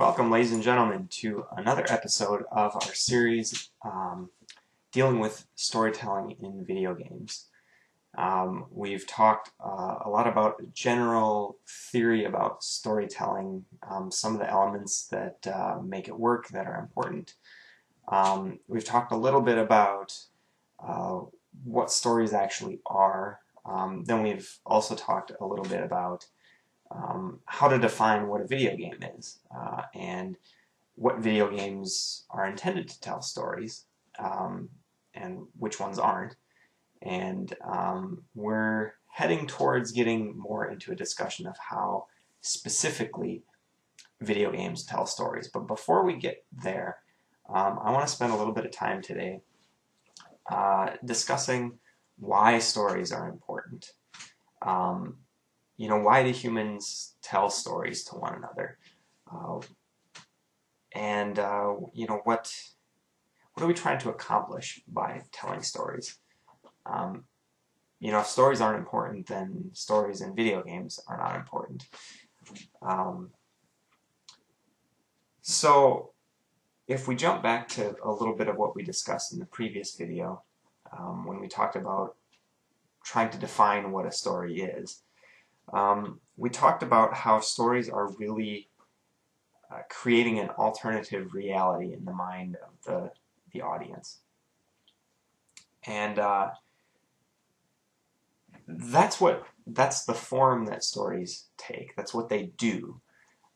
Welcome, ladies and gentlemen, to another episode of our series dealing with storytelling in video games. We've talked a lot about general theory about storytelling, some of the elements that make it work that are important. We've talked a little bit about what stories actually are. Then we've also talked a little bit about how to define what a video game is and what video games are intended to tell stories and which ones aren't. And we're heading towards getting more into a discussion of how specifically video games tell stories. But before we get there, I want to spend a little bit of time today discussing why stories are important. Why do humans tell stories to one another? What are we trying to accomplish by telling stories? If stories aren't important, then stories in video games are not important. So if we jump back to a little bit of what we discussed in the previous video, when we talked about trying to define what a story is, we talked about how stories are really creating an alternative reality in the mind of the audience. And that's the form that stories take. That's what they do.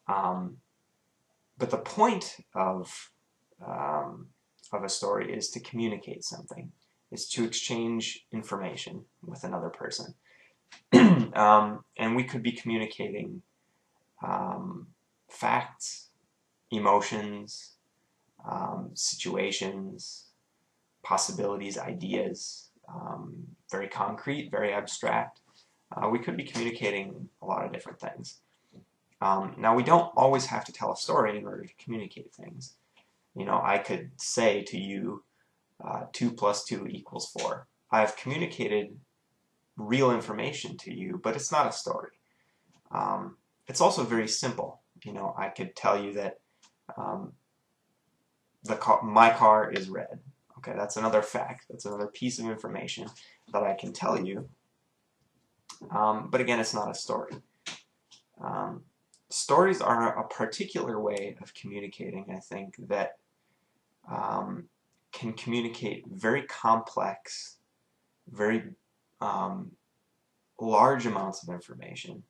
But the point of a story is to communicate something, is to exchange information with another person. And we could be communicating facts, emotions, situations, possibilities, ideas, very concrete, very abstract. We could be communicating a lot of different things. Now, we don't always have to tell a story in order to communicate things. I could say to you, 2 + 2 = 4. I've communicated real information to you, but it's not a story. It's also very simple. I could tell you that my car is red. Okay, that's another fact. That's another piece of information that I can tell you. But again, it's not a story. Stories are a particular way of communicating, I think, that can communicate very complex, very large amounts of information,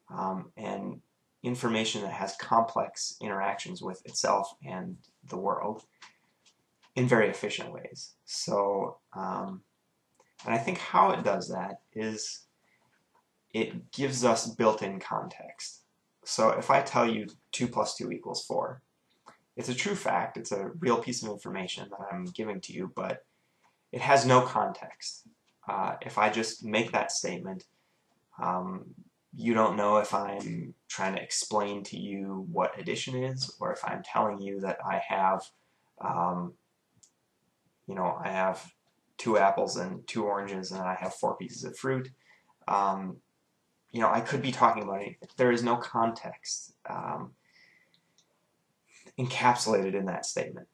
and information that has complex interactions with itself and the world in very efficient ways. So, and I think how it does that is it gives us built-in context. So if I tell you 2 + 2 = 4, it's a true fact, it's a real piece of information that I'm giving to you, but it has no context. If I just make that statement, you don't know if I'm trying to explain to you what addition is, or if I'm telling you that I have, I have 2 apples and 2 oranges and I have 4 pieces of fruit. I could be talking about anything. There is no context encapsulated in that statement.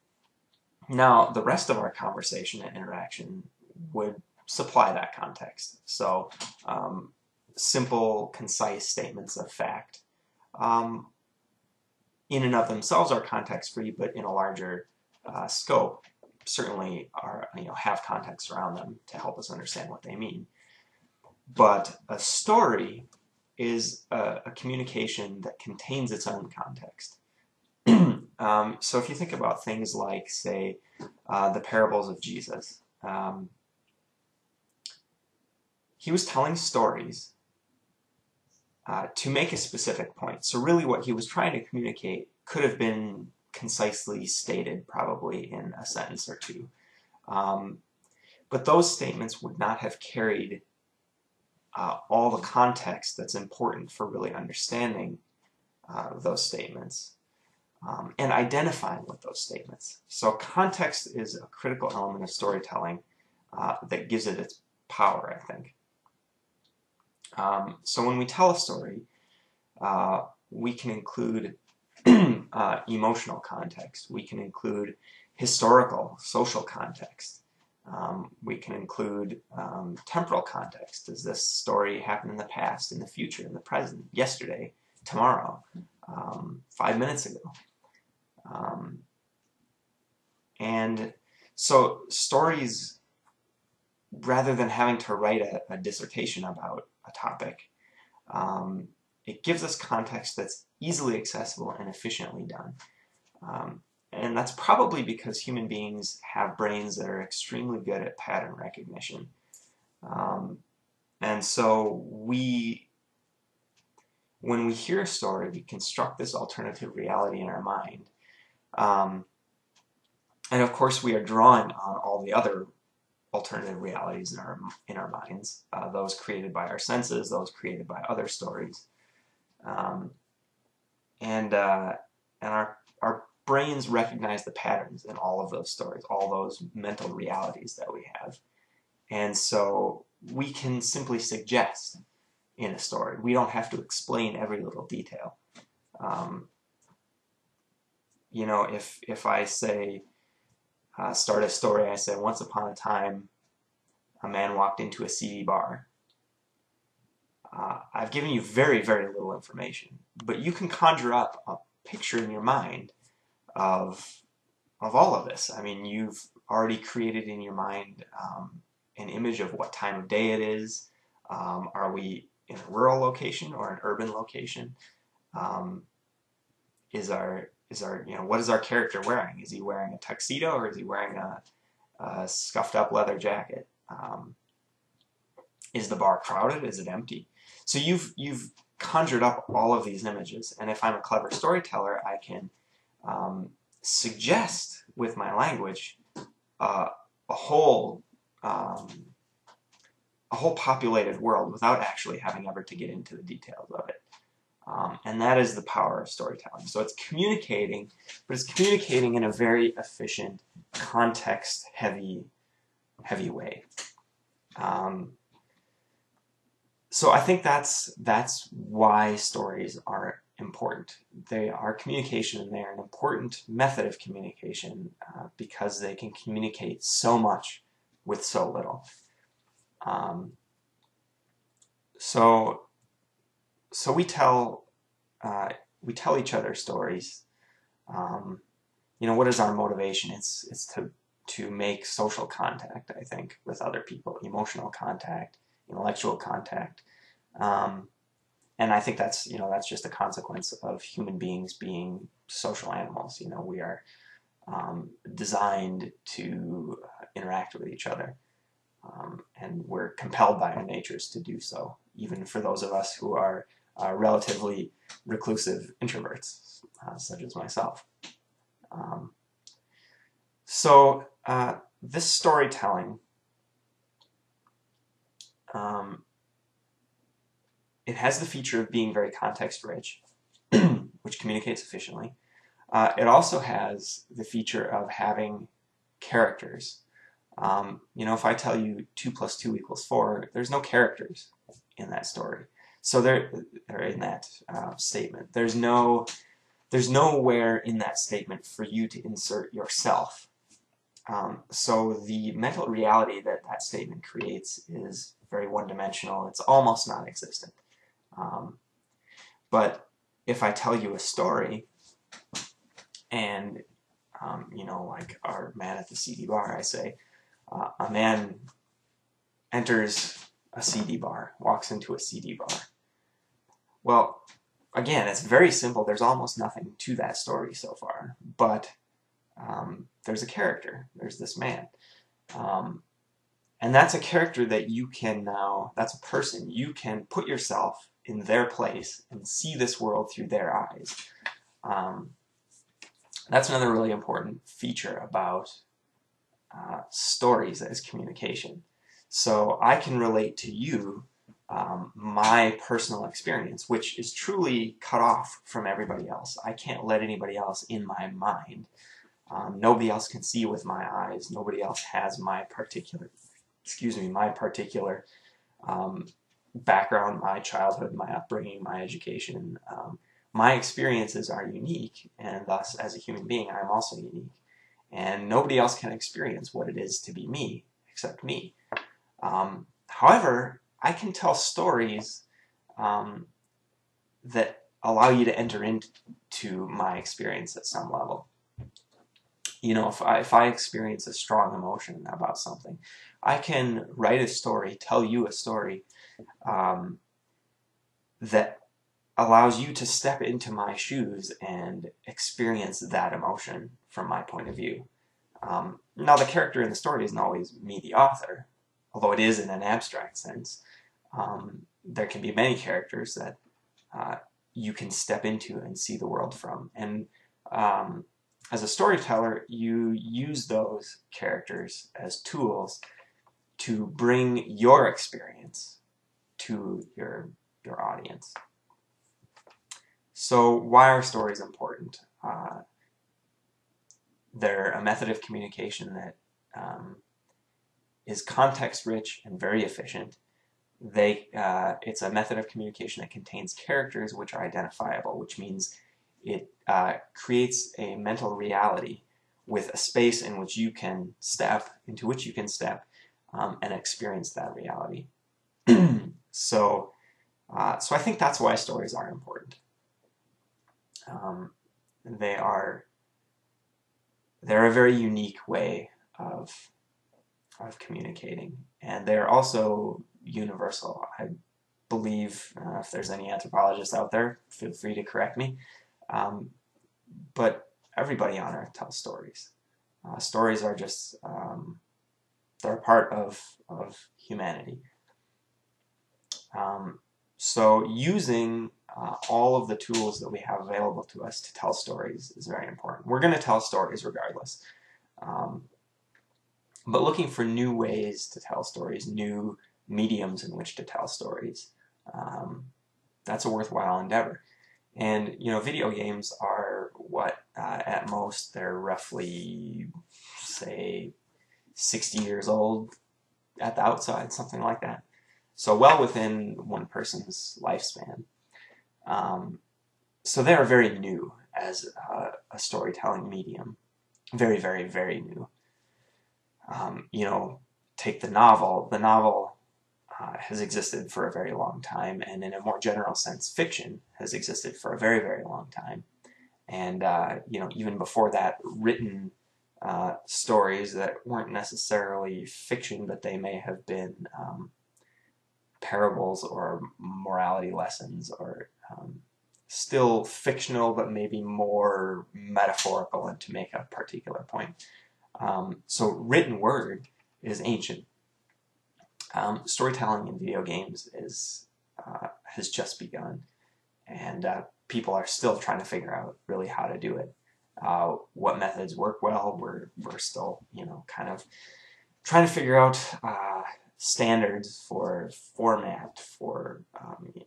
Now, the rest of our conversation and interaction would supply that context. So, simple, concise statements of fact, in and of themselves are context-free, but in a larger scope, certainly have context around them to help us understand what they mean. But a story is a communication that contains its own context. So if you think about things like, say, the parables of Jesus, he was telling stories to make a specific point. So really what he was trying to communicate could have been concisely stated, probably in a sentence or two. But those statements would not have carried all the context that's important for really understanding those statements and identifying with those statements. So context is a critical element of storytelling that gives it its power, I think. So when we tell a story, we can include emotional context. We can include historical, social context. We can include temporal context. Does this story happen in the past, in the future, in the present, yesterday, tomorrow, 5 minutes ago? And so stories, rather than having to write a dissertation about a topic, it gives us context that's easily accessible and efficiently done. And that's probably because human beings have brains that are extremely good at pattern recognition. And so when we hear a story, we construct this alternative reality in our mind. And of course, we are drawing on all the other alternative realities in our minds, those created by our senses, those created by other stories. And our brains recognize the patterns in all of those stories, all those mental realities that we have. And so we can simply suggest in a story. We don't have to explain every little detail. You know, if I say, start a story, I say, once upon a time, a man walked into a seedy bar. I've given you very, very little information, but you can conjure up a picture in your mind of all of this. I mean, you've already created in your mind an image of what time of day it is. Are we in a rural location or an urban location? What is our character wearing? Is he wearing a tuxedo or is he wearing a scuffed up leather jacket? Is the bar crowded? Is it empty? So you've conjured up all of these images, and if I'm a clever storyteller, I can suggest with my language a whole populated world without actually having ever to get into the details of it. And that is the power of storytelling. So it's communicating, but it's communicating in a very efficient, context-heavy way. So I think that's why stories are important. They are communication, and they are an important method of communication because they can communicate so much with so little. So we tell each other stories. You know, what is our motivation? It's to make social contact, I think, with other people, emotional contact, intellectual contact, and I think that's just a consequence of human beings being social animals. You know, we are designed to interact with each other, and we're compelled by our natures to do so, even for those of us who are relatively reclusive introverts, such as myself. So this storytelling, it has the feature of being very context-rich, which communicates efficiently. It also has the feature of having characters. You know, if I tell you 2 + 2 = 4, there's no characters in that story. So they're in that statement. There's nowhere in that statement for you to insert yourself. So the mental reality that statement creates is very one-dimensional. It's almost non-existent. But if I tell you a story, and you know, like our man at the seedy bar, I say, a man enters a seedy bar, walks into a seedy bar. Well, again, it's very simple. There's almost nothing to that story so far, but there's a character. There's this man. And that's a character that you can now, that's a person. You can put yourself in their place and see this world through their eyes. That's another really important feature about stories as communication. So I can relate to you my personal experience, which is truly cut off from everybody else. I can't let anybody else in my mind. Nobody else can see with my eyes. Nobody else has my particular, background, my childhood, my upbringing, my education, my experiences are unique, and thus, as a human being, I'm also unique. And nobody else can experience what it is to be me, except me. However, I can tell stories that allow you to enter into my experience at some level. You know, if I experience a strong emotion about something, I can write a story, tell you a story that allows you to step into my shoes and experience that emotion from my point of view. Now, the character in the story isn't always me, the author, although it is in an abstract sense. There can be many characters that you can step into and see the world from. And as a storyteller, you use those characters as tools to bring your experience to your audience. So why are stories important? They're a method of communication that is context-rich and very efficient. It's a method of communication that contains characters which are identifiable, which means it creates a mental reality with a space in which you can step, and experience that reality. So I think that's why stories are important. They're a very unique way of communicating, and they're also universal. I believe, if there's any anthropologists out there, feel free to correct me, but everybody on Earth tells stories. Stories are just, they're a part of humanity. So using all of the tools that we have available to us to tell stories is very important. We're going to tell stories regardless. But looking for new ways to tell stories, new mediums in which to tell stories, that's a worthwhile endeavor. And, you know, video games are what, at most, they're roughly, say, 60 years old at the outside, something like that. So well within one person's lifespan. So they're very new as a storytelling medium. Very, very, very new. You know, take the novel. The novel has existed for a very long time, and in a more general sense, fiction has existed for a very, very long time. And, you know, even before that, written stories that weren't necessarily fiction, but they may have been parables or morality lessons, or still fictional, but maybe more metaphorical and to make a particular point. So written word is ancient. Storytelling in video games has just begun, and people are still trying to figure out really how to do it. What methods work well. We're still, you know, kind of trying to figure out standards for format, for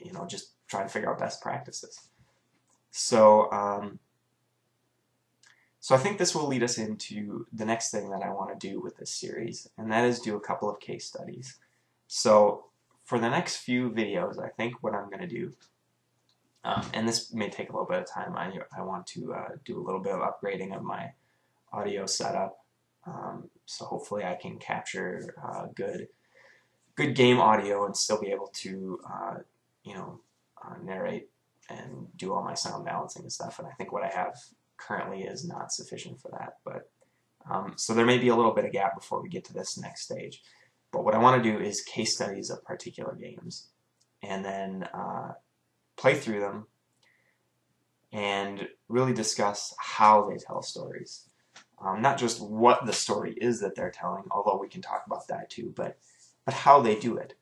you know, just trying to figure out best practices. So so I think this will lead us into the next thing that I want to do with this series, and that is do a couple of case studies. So for the next few videos, I think what I'm going to do, and this may take a little bit of time, I want to do a little bit of upgrading of my audio setup, so hopefully I can capture good game audio and still be able to you know, narrate and do all my sound balancing and stuff. And I think what I have currently is not sufficient for that. But so there may be a little bit of gap before we get to this next stage. But what I want to do is case studies of particular games, and then play through them and really discuss how they tell stories. Not just what the story is that they're telling, although we can talk about that too, but how they do it.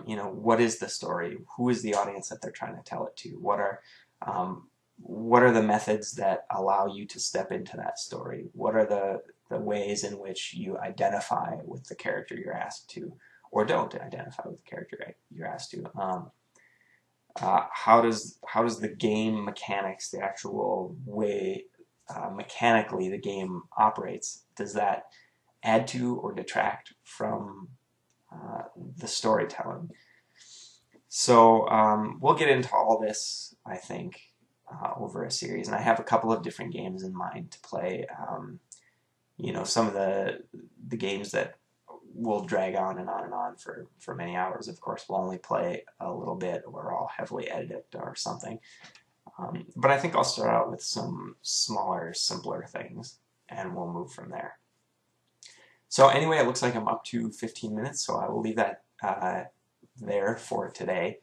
You know, what is the story? Who is the audience that they're trying to tell it to? What are the methods that allow you to step into that story? What are the ways in which you identify with the character you're asked to, or don't identify with the character you're asked to? How does the game mechanics, the actual way mechanically the game operates, does that add to or detract from the storytelling? So we'll get into all this, I think, over a series, and I have a couple of different games in mind to play. You know, some of the games that will drag on and on and on for many hours. Of course, we'll only play a little bit, or I'll heavily edit it or something. But I think I'll start out with some smaller, simpler things, and we'll move from there. So anyway, it looks like I'm up to 15 minutes, so I will leave that there for today.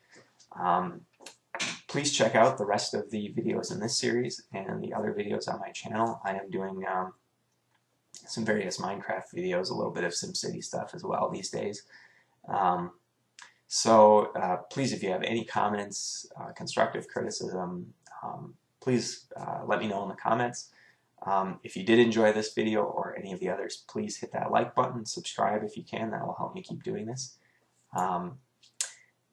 Please check out the rest of the videos in this series and the other videos on my channel. I am doing some various Minecraft videos, a little bit of SimCity stuff as well these days. Please, if you have any comments, constructive criticism, please let me know in the comments. If you did enjoy this video or any of the others, please hit that like button, subscribe if you can. That will help me keep doing this.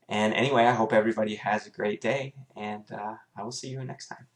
And anyway, I hope everybody has a great day, and I will see you next time.